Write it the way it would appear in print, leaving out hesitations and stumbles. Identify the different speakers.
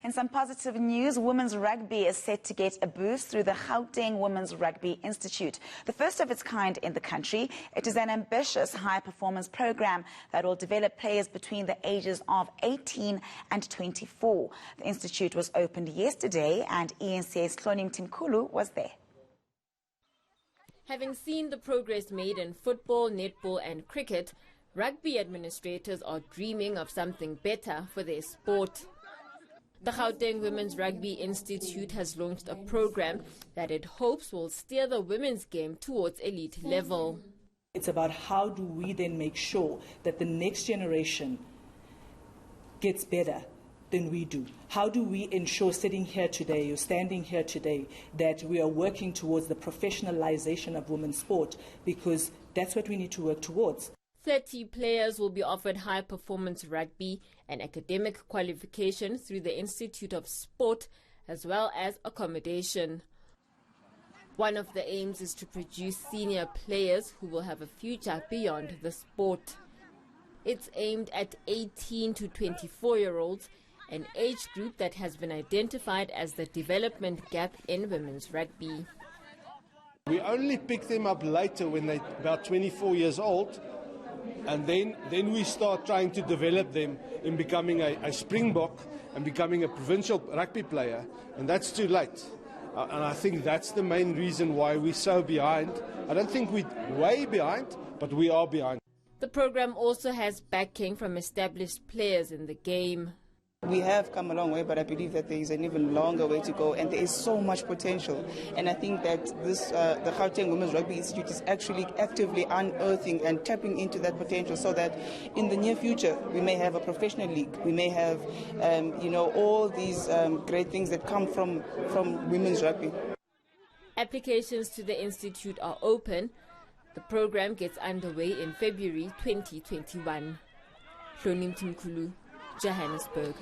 Speaker 1: In some positive news, women's rugby is set to get a boost through the Gauteng Women's Rugby Institute, the first of its kind in the country. It is an ambitious high-performance program that will develop players between the ages of 18 and 24. The institute was opened yesterday and eNCA's Hloni Mtimkulu was there.
Speaker 2: Having seen the progress made in football, netball and cricket, rugby administrators are dreaming of something better for their sport. The Gauteng Women's Rugby Institute has launched a program that it hopes will steer the women's game towards elite level.
Speaker 3: It's about how do we then make sure that the next generation gets better than we do. How do we ensure sitting here today or standing here today that we are working towards the professionalization of women's sport, because that's what we need to work towards.
Speaker 2: 30 players will be offered high-performance rugby and academic qualification through the Institute of Sport, as well as accommodation. One of the aims is to produce senior players who will have a future beyond the sport. It's aimed at 18 to 24-year-olds, an age group that has been identified as the development gap in women's rugby.
Speaker 4: We only pick them up later when they're about 24 years old. And then we start trying to develop them in becoming a Springbok and becoming a provincial rugby player, and that's too late. And I think that's the main reason why we're so behind. I don't think we're way behind, but we are behind.
Speaker 2: The program also has backing from established players in the game.
Speaker 5: We have come a long way, but I believe that there is an even longer way to go, and there is so much potential. And I think that the Gauteng Women's Rugby Institute is actually actively unearthing and tapping into that potential, so that in the near future we may have a professional league. We may have, all these great things that come from women's rugby.
Speaker 2: Applications to the institute are open. The program gets underway in February 2021. Hloni Mtimkulu, Johannesburg.